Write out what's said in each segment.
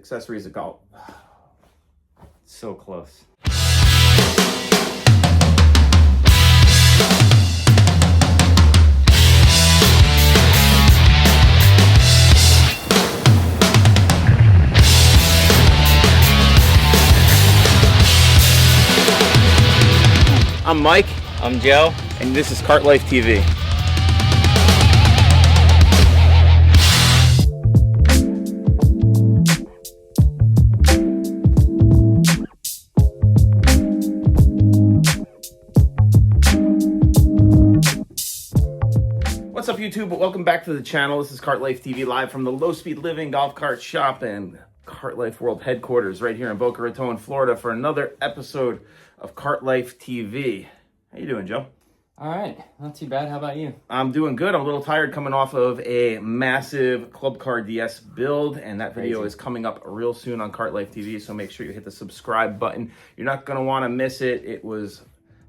accessories at golf. So close. I'm Mike. I'm Joe. And this is Cart Life TV. What's up, YouTube? Welcome back to the channel. This is Cart Life TV, live from the Low Speed Living Golf Cart Shop and Cart Life World headquarters right here in Boca Raton, Florida, for another episode of Cart Life TV. How you doing, Joe? All right, not too bad. How about you? I'm doing good. I'm a little tired coming off of a massive Club Car DS build, and that video is coming up real soon on Cart Life TV, so make sure you hit the subscribe button. You're not going to want to miss it. It was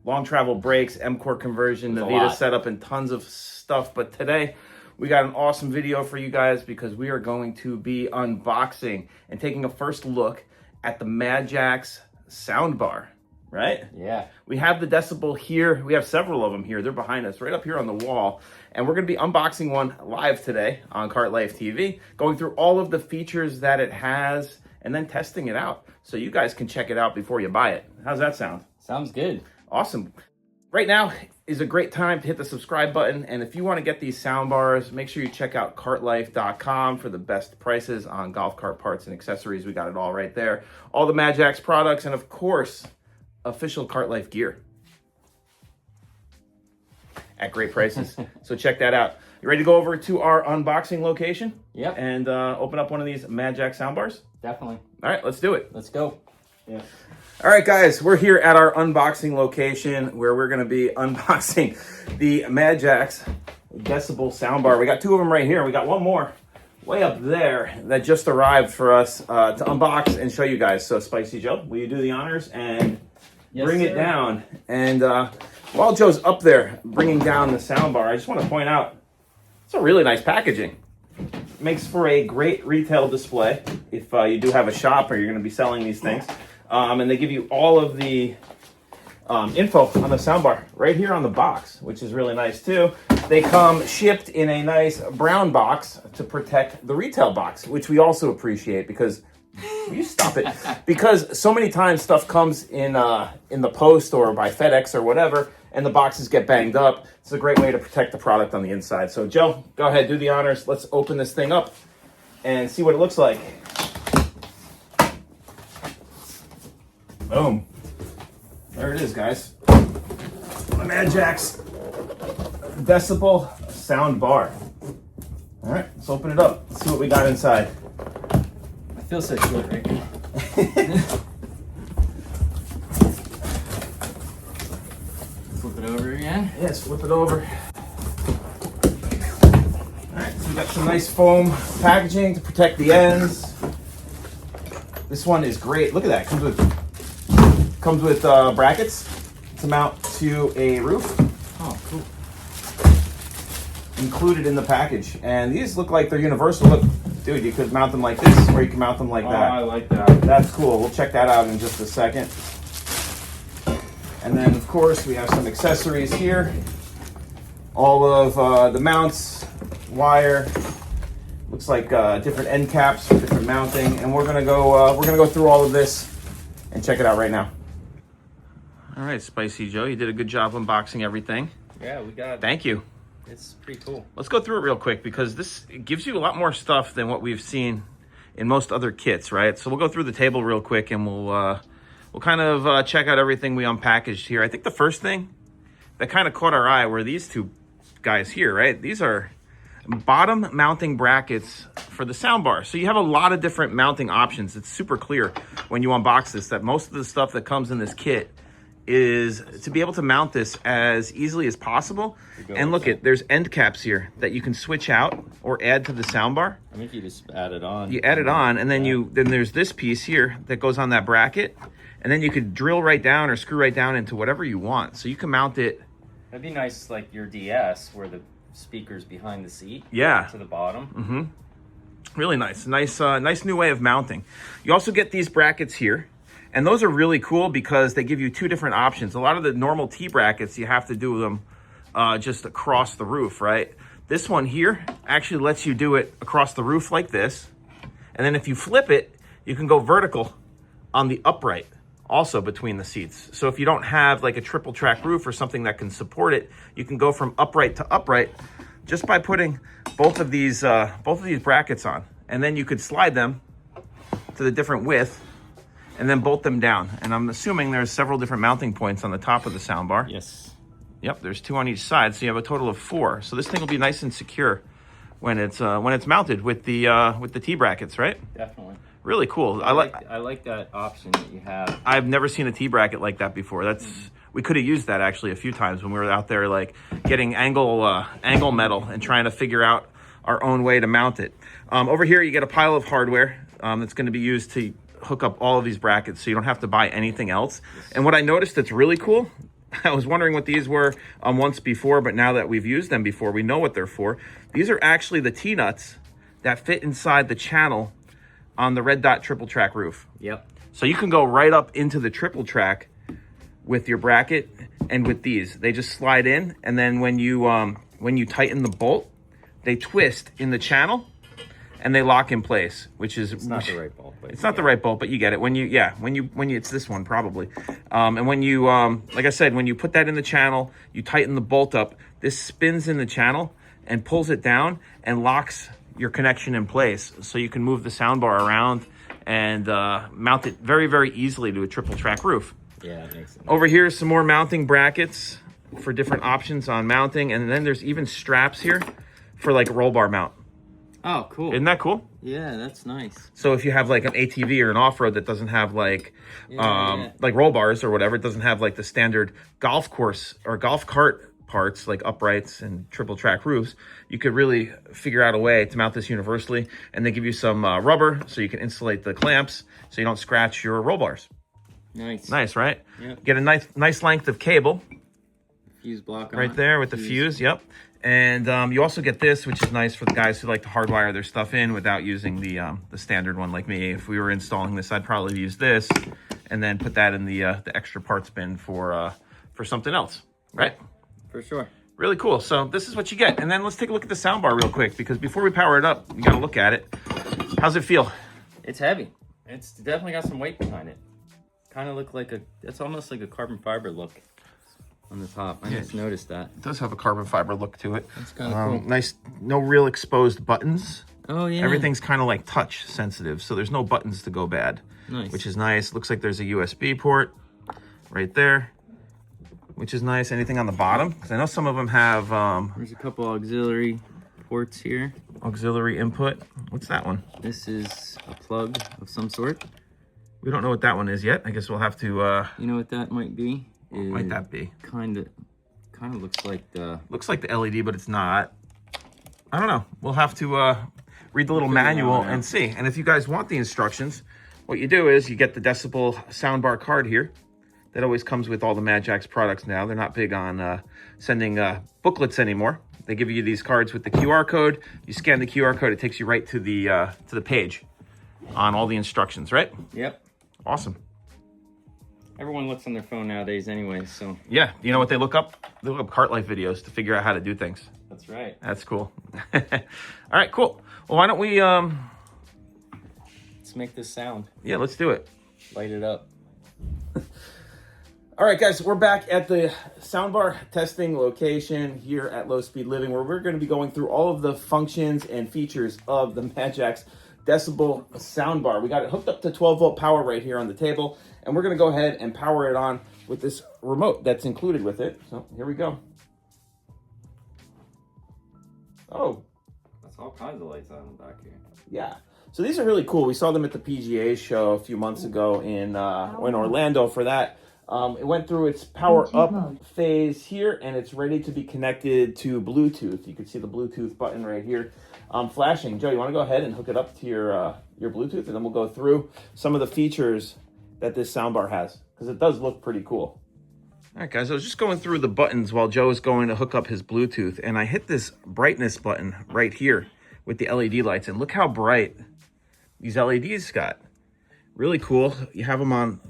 long travel brakes, M-Core conversion, Navita setup, and tons of stuff. But today, we got an awesome video for you guys because we are going to be unboxing and taking a first look at the MadJax Sound Bar. Right? Yeah. We have the Decibel here. We have several of them here. They're behind us, right up here on the wall. And we're going to be unboxing one live today on Cart Life TV, going through all of the features that it has, and then testing it out so you guys can check it out before you buy it. How's that sound? Sounds good. Awesome. Right now is a great time to hit the subscribe button. And if you want to get these sound bars, make sure you check out cartlife.com for the best prices on golf cart parts and accessories. We got it all right there. All the MadJax products, and of course, official Cart Life gear at great prices. So check that out. You ready to go over to our unboxing location? Yep. And open up one of these MadJax soundbars? Definitely. All right, let's do it. Let's go. Yeah. All right, guys, we're here at our unboxing location where we're going to be unboxing the MadJax Decibel Sound Bar. We got two of them right here. We got one more way up there that just arrived for us to unbox and show you guys. So, Spicy Joe, will you do the honors and bring it down? And while Joe's up there bringing down the soundbar, I just want to point out it's a really nice packaging. It makes for a great retail display if you do have a shop or you're going to be selling these things. And they give you all of the info on the soundbar right here on the box, which is really nice too. They come shipped in a nice brown box to protect the retail box, which we also appreciate because you stop it. Because so many times stuff comes in the post or by FedEx or whatever, and the boxes get banged up. It's a great way to protect the product on the inside. So, Joe, go ahead, do the honors. Let's open this thing up and see what it looks like. Boom. There it is, guys. The MadJax Decibel Sound Bar. All right, let's open it up. Let's see what we got inside. I feel so short right now. Flip it over again. Yes, flip it over. All right, so we got some nice foam packaging to protect the ends. This one is great. Look at that. Comes with brackets to mount to a roof. Oh, cool. Included in the package. And these look like they're universal. Look, dude, you could mount them like this, or you can mount them like that. Oh, I like that. That's cool. We'll check that out in just a second. And then, of course, we have some accessories here. All of the mounts, wire. Looks like different end caps for different mounting. And we're gonna go through all of this and check it out right now. All right, Spicy Joe, you did a good job unboxing everything. Yeah, we got it. Thank you. It's pretty cool. Let's go through it real quick because this gives you a lot more stuff than what we've seen in most other kits, right? So we'll go through the table real quick and we'll kind of check out everything we unpackaged here. I think the first thing that kind of caught our eye were these two guys here, right? These are bottom mounting brackets for the soundbar. So you have a lot of different mounting options. It's super clear when you unbox this that most of the stuff that comes in this kit is to be able to mount this as easily as possible. And look there's end caps here that you can switch out or add to the soundbar. I think you just add it on. You add it on, and then then there's this piece here that goes on that bracket, and then you could drill right down or screw right down into whatever you want. So you can mount it. That'd be nice, like your DS, where the speaker's behind the seat. Yeah. To the bottom. Mm-hmm. Really nice. Nice new way of mounting. You also get these brackets here. And those are really cool because they give you two different options. A lot of the normal T brackets, you have to do them just across the roof, right? This one here actually lets you do it across the roof like this. And then if you flip it, you can go vertical on the upright, also between the seats. So if you don't have like a triple track roof or something that can support it, you can go from upright to upright just by putting both of these brackets on. And then you could slide them to the different width and then bolt them down. And I'm assuming there's several different mounting points on the top of the soundbar. Yes. Yep, there's 2 on each side, so you have a total of 4. So this thing will be nice and secure when it's mounted with the T brackets, right? Definitely. Really cool. I like that option that you have. I've never seen a T bracket like that before. We could have used that actually a few times when we were out there like getting angle metal and trying to figure out our own way to mount it. Over here you get a pile of hardware that's going to be used to hook up all of these brackets, so you don't have to buy anything else. And what I noticed that's really cool, I was wondering what these were once before, but now that we've used them before, we know what they're for. These are actually the T-nuts that fit inside the channel on the red dot triple track roof. Yep. So you can go right up into the triple track with your bracket and with these. They just slide in, and then when you tighten the bolt, they twist in the channel and they lock in place, which is It's not the right bolt. It's not the right bolt, but you get it. When you it's this one probably. And when you like I said, when you put that in the channel, you tighten the bolt up. This spins in the channel and pulls it down and locks your connection in place, so you can move the soundbar around and mount it very, very easily to a triple track roof. Yeah, it makes sense. Over here, some more mounting brackets for different options on mounting, and then there's even straps here for like a roll bar mount. Oh, cool. Isn't that cool? Yeah, that's nice. So if you have like an ATV or an off-road that doesn't have like like roll bars or whatever, it doesn't have like the standard golf course or golf cart parts like uprights and triple track roofs, you could really figure out a way to mount this universally. And they give you some rubber so you can insulate the clamps so you don't scratch your roll bars. Nice. Nice, right? Yep. Get a nice length of cable. Fuse block on right there with the fuse. Yep. And you also get this, which is nice for the guys who like to hardwire their stuff in without using the standard one like me. If we were installing this, I'd probably use this and then put that in the extra parts bin for something else, right? For sure. Really cool. So this is what you get. And then let's take a look at the soundbar real quick, because before we power it up, you got to look at it. How's it feel? It's heavy. It's definitely got some weight behind it. Kind of look like it's almost like a carbon fiber look on the top. I just noticed that. It does have a carbon fiber look to it. That's kind of cool. Nice, no real exposed buttons. Oh, yeah. Everything's kind of like touch sensitive, so there's no buttons to go bad. Nice. Which is nice. Looks like there's a USB port right there, which is nice. Anything on the bottom? Because I know some of them have... There's a couple auxiliary ports here. Auxiliary input. What's that one? This is a plug of some sort. We don't know what that one is yet. I guess we'll have to... You know what that might be? What might that be? Kind of looks like the... Looks like the LED, but it's not. I don't know. We'll have to read the little manual and see. And if you guys want the instructions, what you do is you get the Decibel Sound Bar card here. That always comes with all the MadJax products now. They're not big on sending booklets anymore. They give you these cards with the QR code. You scan the QR code, it takes you right to the page on all the instructions, right? Yep. Awesome. Everyone looks on their phone nowadays anyway, so... Yeah, you know what they look up? They look up cart life videos to figure out how to do things. That's right. That's cool. All right, cool. Well, why don't we... Let's make this sound. Yeah, let's do it. Light it up. All right, guys, we're back at the soundbar testing location here at Low Speed Living, where we're going to be going through all of the functions and features of the MadJax Decibel Soundbar. We got it hooked up to 12-volt power right here on the table, and we're going to go ahead and power it on with this remote that's included with it. So here we go. Oh. That's all kinds of lights on the back here. Yeah. So these are really cool. We saw them at the PGA show a few months ago in Orlando for that. It went through its power up phase here, and it's ready to be connected to Bluetooth. You can see the Bluetooth button right here flashing. Joe, you want to go ahead and hook it up to your Bluetooth, and then we'll go through some of the features that this soundbar has, because it does look pretty cool. All right, guys, I was just going through the buttons while Joe is going to hook up his Bluetooth, and I hit this brightness button right here, with the LED lights. And look how bright these LEDs got. Really cool. You have them on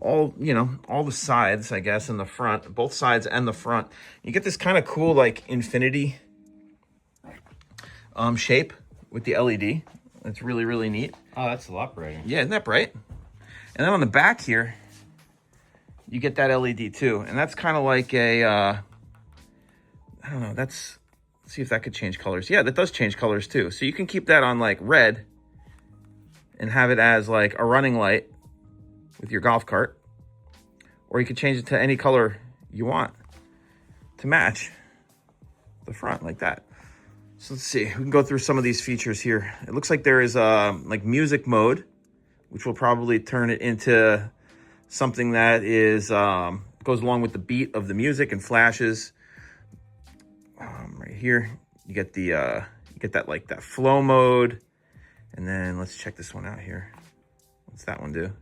all, you know, all the sides, I guess, in the front, both sides and the front. You get this kind of cool, like, infinity shape with the LED. It's really, really neat. Oh, that's a lot brighter. Yeah, isn't that bright? And then on the back here, you get that LED too. And that's kind of like a, I don't know, let's see if that could change colors. Yeah, that does change colors too. So you can keep that on like red and have it as like a running light with your golf cart. Or you could change it to any color you want to match the front like that. So let's see, we can go through some of these features here. It looks like there is like music mode, which will probably turn it into something that is goes along with the beat of the music and flashes. Right here, you get the you get that like that flow mode, and then let's check this one out here. What's that one do?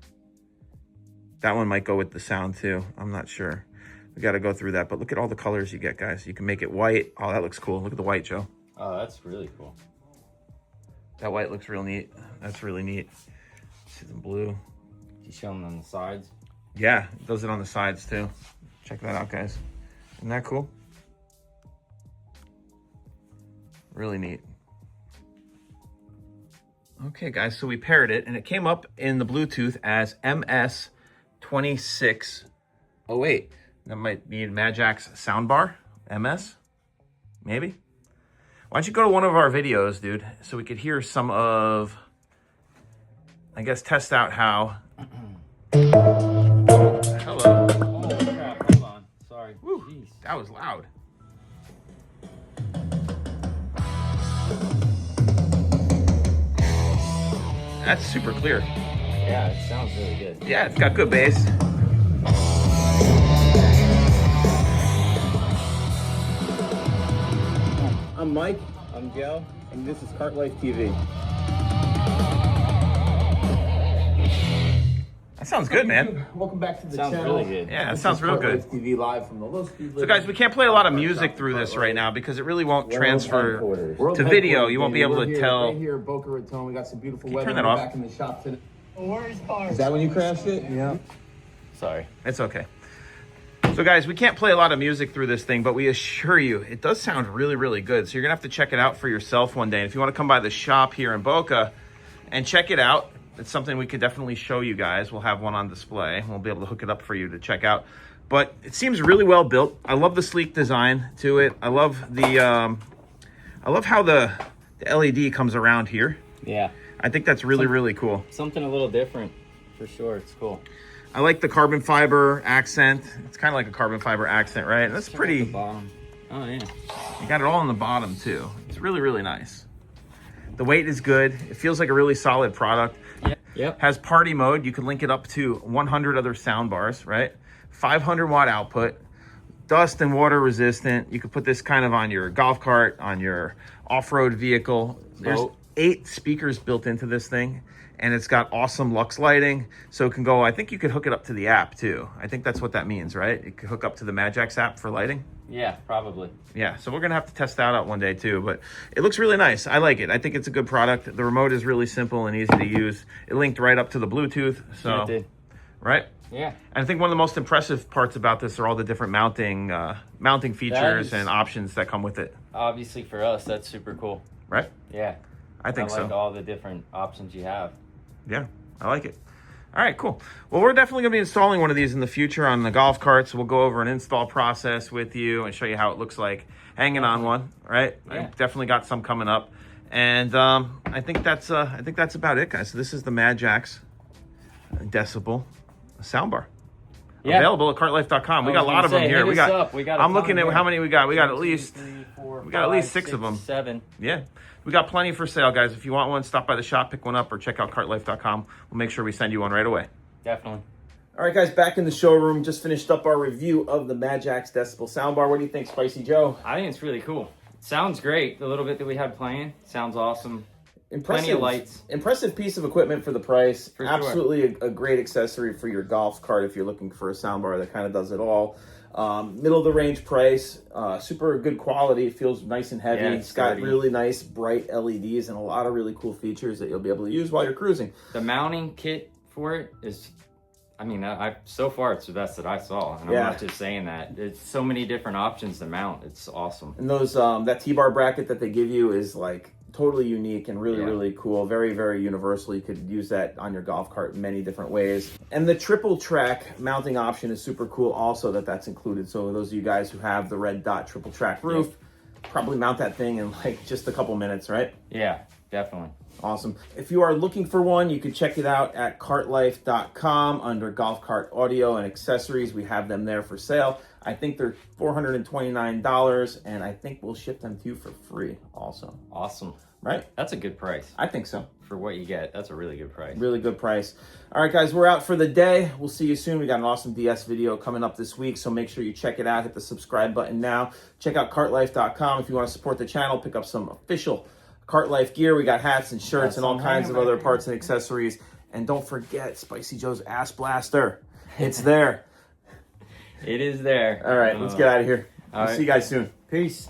That one might go with the sound too. I'm not sure. We got to go through that, but look at all the colors you get, guys. You can make it white. Oh, that looks cool. Look at the white, Joe. Oh, that's really cool. That white looks real neat. That's really neat. See the blue. You show them on the sides. Yeah, it does it on the sides too. Check that out, guys. Isn't that cool? Really neat. Okay, guys, so we paired it, and it came up in the Bluetooth as MS26. Oh, wait. That might be MadJax Sound Bar. MS? Maybe? Why don't you go to one of our videos, dude, so we could hear some of, I guess, test out how. Hello. Oh, crap. Hold on. Sorry. Woo, jeez. that was loud. That's super clear. Yeah, it sounds really good. Yeah, it's got good bass. I'm Mike. I'm Joe. And this is Cart Life TV. That sounds good, man. Welcome back to the Sounds channel. really good. Yeah, that This sounds is real Cart good. Life TV live from the low speed. So guys, we can't play a lot of music through this right now because it really won't transfer World to video. headquarters, You won't be baby. able We're to here, tell. Right here at Boca Raton, we got some beautiful Can you weather. turn that We're off? back in the shop today. Worst part. Is that when you crashed it? Yeah. Sorry. It's okay. So guys, we can't play a lot of music through this thing, but we assure you, it does sound really, really good. So you're gonna have to check it out for yourself one day. And if you wanna come by the shop here in Boca and check it out, it's something we could definitely show you guys. We'll have one on display. We'll be able to hook it up for you to check out. But it seems really well built. I love the sleek design to it. I love the, I love how the LED comes around here. Yeah. I think that's really, really cool. Something a little different, for sure. It's cool. I like the carbon fiber accent. It's kind of like a carbon fiber accent, right? That's Check out pretty. the bottom. Oh, yeah. You got it all on the bottom too. It's really, really nice. The weight is good. It feels like a really solid product. Yep. Has party mode. You can link it up to 100 other sound bars, right? 500 watt output, dust and water resistant. You could put this kind of on your golf cart, on your off-road vehicle. There's Boat. 8 speakers built into this thing, and it's got awesome Lux lighting. So it can go, I think you could hook it up to the app too. I think that's what that means, right? It could hook up to the MadJax app for lighting. Yeah, probably. Yeah, so we're gonna have to test that out one day too, but it looks really nice. I like it. I think it's a good product. The remote is really simple and easy to use. It linked right up to the Bluetooth, so Yeah, it did. right? Yeah. And I think one of the most impressive parts about this are all the different mounting features is- and options that come with it, Obviously, for us, that's super cool. right? Yeah. I think like so. all the different options you have. Yeah, I like it. All right, cool. Well, we're definitely going to be installing one of these in the future on the golf carts. We'll go over an install process with you and show you how it looks like hanging on one, right? Yeah. I've definitely got some coming up. And I think that's about it, guys. So this is the MadJax Decibel Sound Bar. Yeah. Available at cartlife.com. We I got a was lot of gonna them say, here. hit We us got, up. We got a I'm ton looking at here. how many we got. We got at 1, 2, least 3, 4, we got at least 5, 6 of them. 7. Yeah. We got plenty for sale, guys. If you want one, stop by the shop, pick one up, or check out cartlife.com. We'll make sure we send you one right away. Definitely. All right, guys, back in the showroom. Just finished up our review of the MadJax Decibel Sound Bar. What do you think, Spicy Joe? I think it's really cool. Sounds great. The little bit that we had playing sounds awesome. Impressive, Plenty of lights. Impressive piece of equipment for the price. For sure. Absolutely a great accessory for your golf cart if you're looking for a sound bar that kind of does it all. Middle of the range price, super good quality. It feels nice and heavy. Yeah, It's got sturdy. really nice bright LEDs and a lot of really cool features that you'll be able to use while you're cruising. The mounting kit for it is, I mean, so far it's the best that I saw, and I'm Yeah. not just saying that. It's so many different options to mount. It's awesome. And those that T-bar bracket that they give you is like totally unique and really, Yeah. really cool. Very, very universal. You could use that on your golf cart in many different ways. And the triple track mounting option is super cool also that's included. So those of you guys who have the red dot triple track roof, probably mount that thing in like just a couple minutes, right? Yeah, definitely. Awesome. If you are looking for one, you can check it out at cartlife.com under golf cart audio and accessories. We have them there for sale. I think they're $429, and I think we'll ship them to you for free also. Awesome. Right? That's a good price. I think so. For what you get, that's a really good price. Really good price. All right, guys, we're out for the day. We'll see you soon. We got an awesome DS video coming up this week, so make sure you check it out. Hit the subscribe button now. Check out cartlife.com if you want to support the channel. Pick up some official Cart Life gear. We got hats and shirts That's and all on kinds there, of other man. parts and accessories. And don't forget Spicy Joe's Ass Blaster. It's there. It is there. All right, let's get out of here. All We'll right. see you guys soon. Peace.